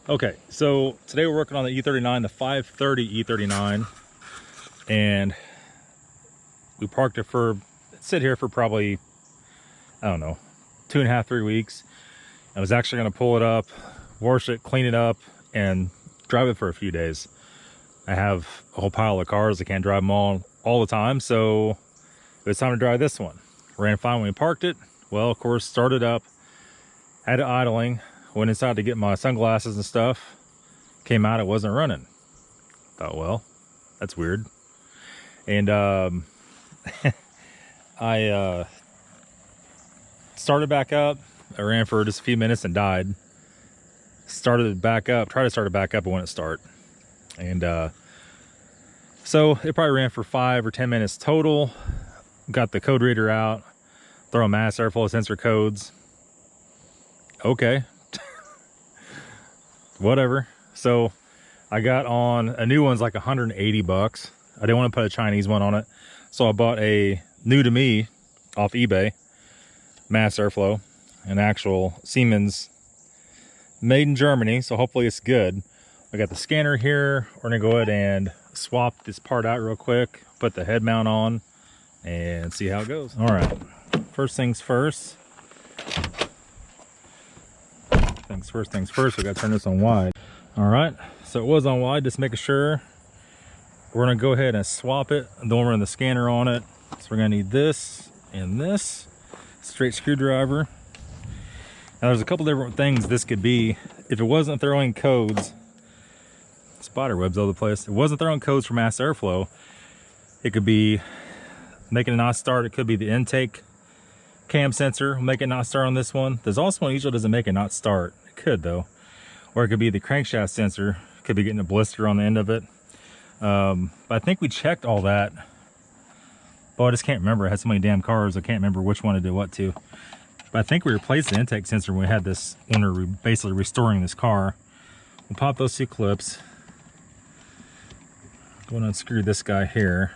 Okay, so today we're working on the E39, the 530 E39, and we parked it sit here for probably, I don't know, 2.5, 3 weeks. I was actually going to pull it up, wash it, clean it up, and drive it for a few days. I have a whole pile of cars. I can't drive them all the time, so it was time to drive this one. Ran fine when we parked it. Well, of course, started up, had it idling, went inside to get my sunglasses and stuff. Came out, it wasn't running. Thought, well, that's weird. And I started back up. I ran for just a few minutes and died. Started it back up, tried to start it back up, it wouldn't start. And so it probably ran for 5 or 10 minutes total. Got the code reader out, throw a mass airflow sensor codes. Okay. Whatever. So I got on a new one's like 180 bucks. I didn't want to put a Chinese one on it, so I bought a new to me off eBay mass airflow, an actual Siemens, made in Germany, so hopefully it's good. I got the scanner here. We're gonna go ahead and swap this part out real quick, put the head mount on, and see how it goes. All right, first things first. Things first, we gotta turn this on wide. All right, so it was on wide, just making sure. We're gonna go ahead and swap it, then we're in the scanner on it. So we're gonna need this and this, straight screwdriver. Now there's a couple different things this could be. If it wasn't throwing codes, spider webs all over the place. If it wasn't throwing codes for mass airflow, it could be making it not start. It could be the intake cam sensor, make it not start on this one. There's also one usually doesn't make it not start. It could though. Or it could be the crankshaft sensor. Could be getting a blister on the end of it. But I think we checked all that. But I just can't remember. I had so many damn cars, I can't remember which one to do what to. But I think we replaced the intake sensor when we had this, when we were basically restoring this car. We'll pop those 2 clips. Go and unscrew this guy here.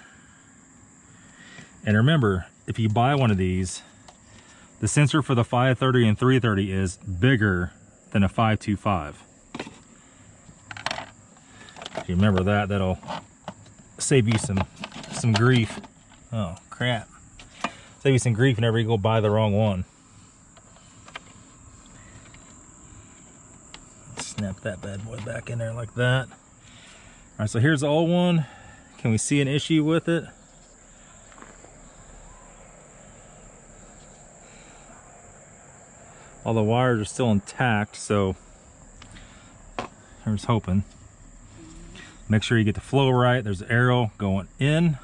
And remember, if you buy one of these, the sensor for the 530 and 330 is bigger than a 525. If you remember that, that'll save you some grief. Oh, crap. Save you some grief whenever you go buy the wrong one. Snap that bad boy back in there like that. All right, so here's the old one. Can we see an issue with it? All the wires are still intact, so here's hoping. Make sure you get the flow right. There's an arrow going in.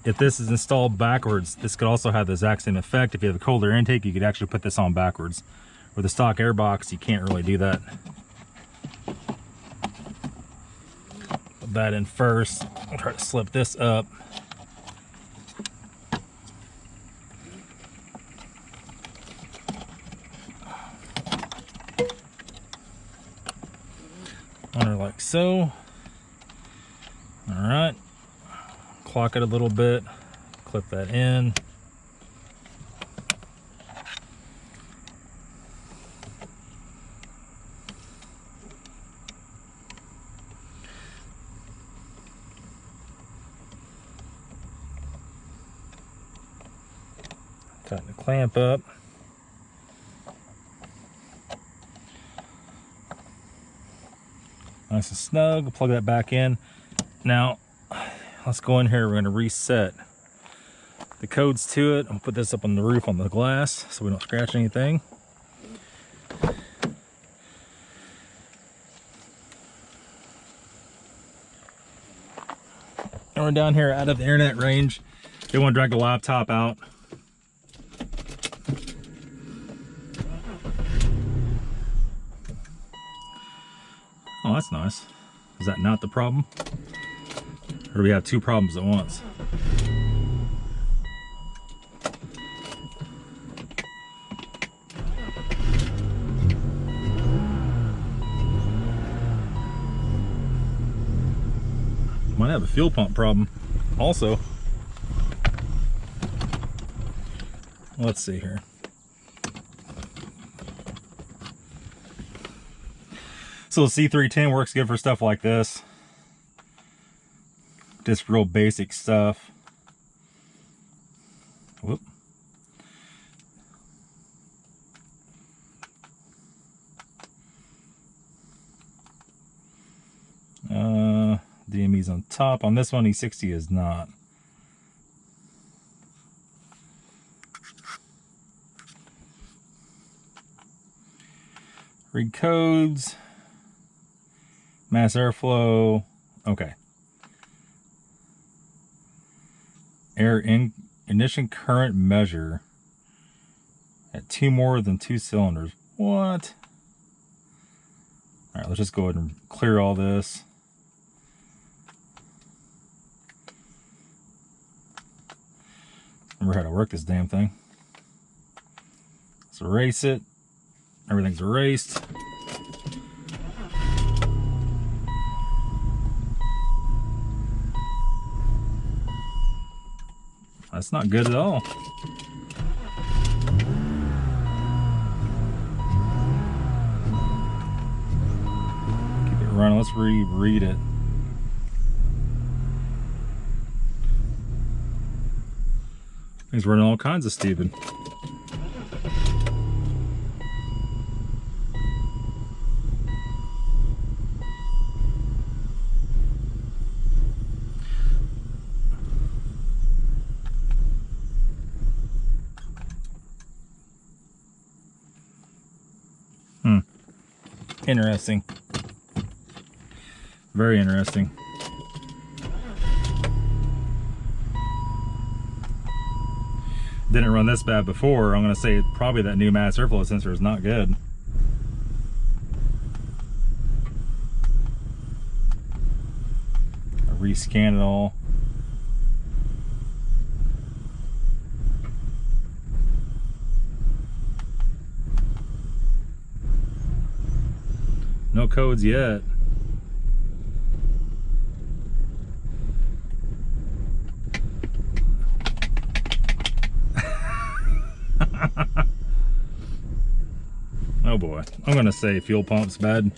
If this is installed backwards, this could also have the exact same effect. If you have a cold air intake, you could actually put this on backwards. With a stock air box, you can't really do that. Put that in first. I'll try to slip this up. Under like so. All right. Clock it a little bit. Clip that in. Tighten the clamp up. Nice and snug. Plug that back in. Now, let's go in here. We're going to reset the codes to it. I'll put this up on the roof on the glass so we don't scratch anything. And we're down here out of the internet range. They want to drag the laptop out. Oh, that's nice. Is that not the problem? Or do we have 2 problems at once? Might have a fuel pump problem also. Let's see here. So the C310 works good for stuff like this. Just real basic stuff. Whoop. DME's on top. On this one, E60 is not. Read codes. Mass airflow. Okay. Ignition current measure at 2 more than 2 cylinders. What? All right, let's just go ahead and clear all this. Remember how to work this damn thing. Let's erase it. Everything's erased. That's not good at all. Keep it running. Let's reread it. He's running all kinds of stupid. Interesting. Very interesting. Didn't run this bad before. I'm going to say probably that new mass airflow sensor is not good. I rescan it all. No codes yet. Oh boy, I'm gonna say fuel pump's bad.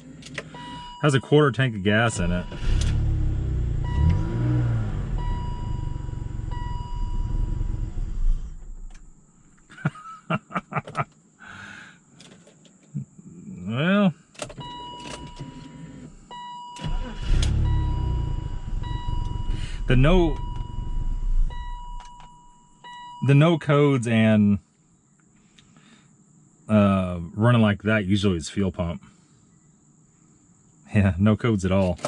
Has a 1/4 tank of gas in it. Well, the no codes and running like that usually is fuel pump. Yeah, no codes at all.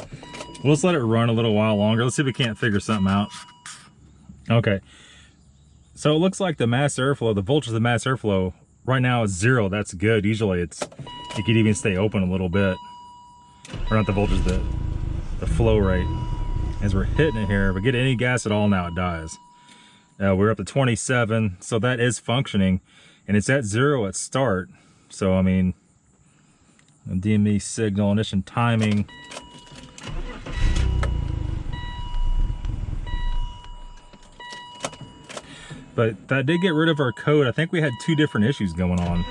We'll just let it run a little while longer. Let's see if we can't figure something out. Okay, so it looks like the mass airflow, the voltage of the mass airflow right now is 0. That's good. Usually it could even stay open a little bit. Or not the voltage, the flow rate. As we're hitting it here, if we get any gas at all now, it dies. We're up to 27, so that is functioning, and it's at 0 at start. So I mean, DME signal, ignition timing. But that did get rid of our code. I think we had 2 different issues going on.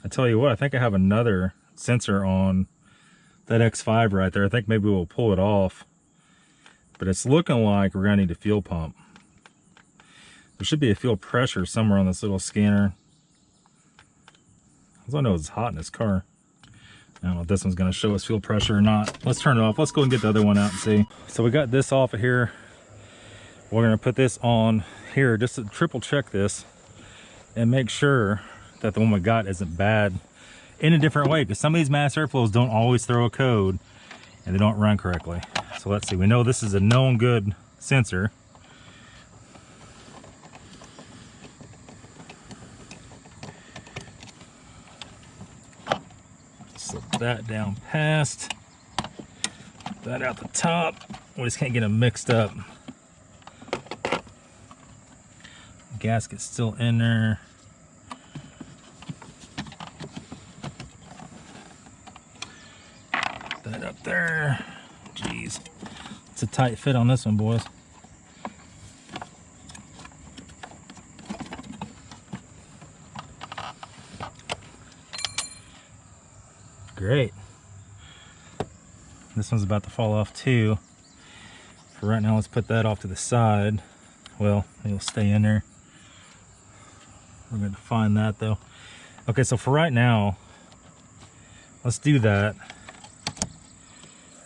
I tell you what, I think I have another sensor on that X5 right there. I think maybe we'll pull it off. But it's looking like we're gonna need a fuel pump. There should be a fuel pressure somewhere on this little scanner. All I know it's hot in this car. I don't know if this one's gonna show us fuel pressure or not. Let's turn it off. Let's go and get the other one out and see. So we got this off of here. We're gonna put this on here just to triple check this and make sure that the one we got isn't bad in a different way, because some of these mass airflows don't always throw a code and they don't run correctly. So let's see, we know this is a known good sensor. Slip that down past, that out the top. We just can't get them mixed up. Gasket's still in there. That up there. Jeez, it's a tight fit on this one, boys. great. This one's about to fall off too. For right now, let's put that off to the side. Well, it'll stay in there. We're going to find that though. Okay, so for right now, let's do that.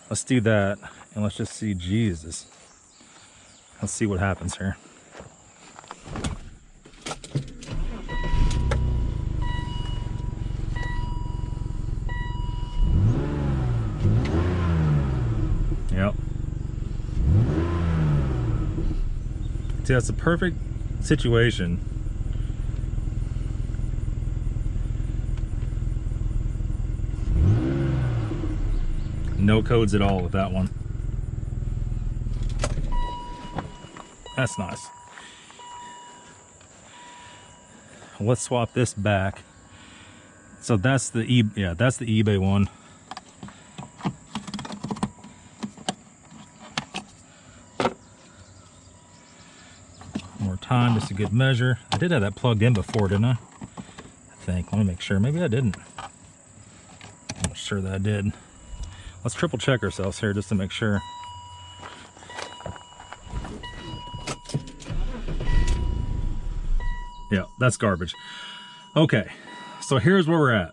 Let's do that, and let's just see, Jesus. Let's see what happens here. Yep. See, that's a perfect situation. No codes at all with that one. That's nice. Let's swap this back. So that's the that's the eBay one. More time, just a good measure. I did have that plugged in before, didn't I? I think. Let me make sure. Maybe I didn't. I'm not sure that I did. Let's triple check ourselves here just to make sure. Yeah, that's garbage. Okay, so here's where we're at.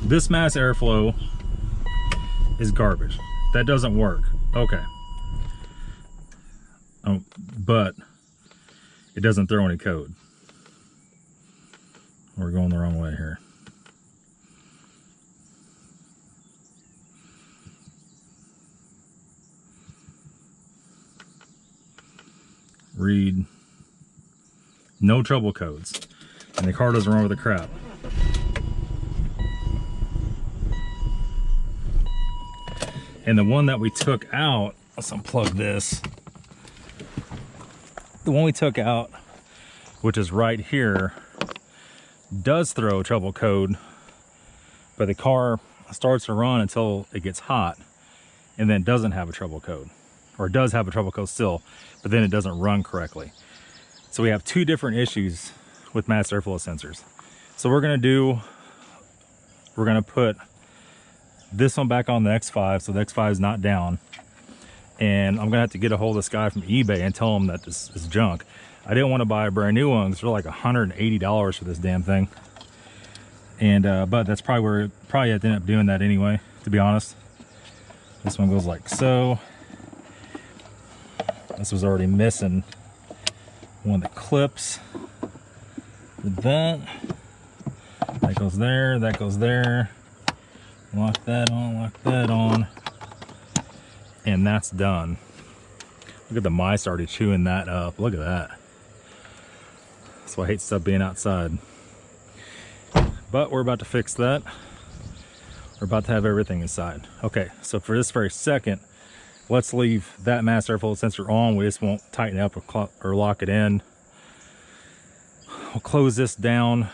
This mass airflow is garbage. That doesn't work. Okay. But it doesn't throw any code. We're going the wrong way here. Read no trouble codes, and the car doesn't run with the crap. And the one that we took out, let's unplug this. The one we took out, which is right here, does throw a trouble code, but the car starts to run until it gets hot, and then doesn't have a trouble code, or does have a trouble code still, but then it doesn't run correctly. So we have two different issues with mass airflow sensors. So we're gonna put this one back on the X5, so the X5 is not down. And I'm gonna have to get a hold of this guy from eBay and tell him that this is junk. I didn't want to buy a brand new one because they're like $180 for this damn thing. And but that's probably I had to end up doing that anyway, to be honest. This one goes like so. This was already missing one of the clips. That goes there, that goes there. Lock that on, and that's done. Look at the mice already chewing that up. Look at that. That's why I hate stuff being outside. But we're about to fix that. We're about to have everything inside. Okay, so for this very second, let's leave that mass airflow sensor on. We just won't tighten it up or lock it in. We'll close this down.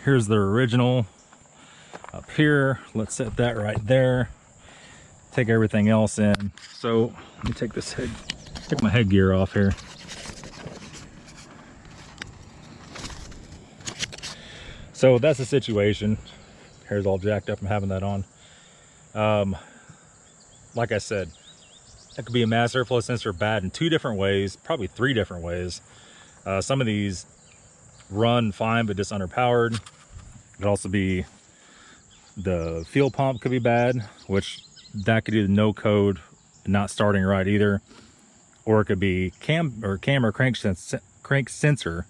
Here's the original up here. Let's set that right there. Take everything else in. So let me take my headgear off here. So that's the situation. Hair's all jacked up from having that on. Like I said, that could be a mass airflow sensor bad in two different ways, probably three different ways. Some of these run fine, but just underpowered. It could also be the fuel pump could be bad, which that could do the no code, not starting right either. Or it could be cam or crank sensor,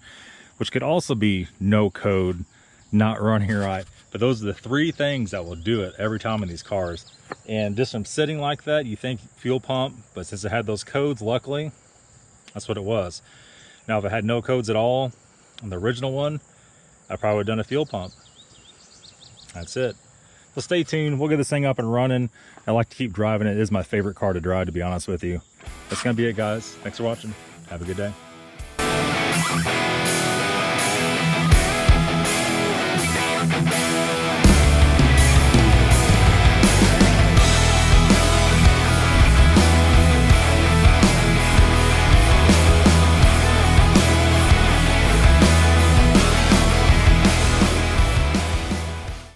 which could also be no code, not running right. But those are the three things that will do it every time in these cars. And just from sitting like that, you think fuel pump, but since it had those codes, luckily, that's what it was. Now, if it had no codes at all on the original one, I probably would have done a fuel pump. That's it. So stay tuned. We'll get this thing up and running. I like to keep driving it. It is my favorite car to drive, to be honest with you. That's going to be it, guys. Thanks for watching. Have a good day.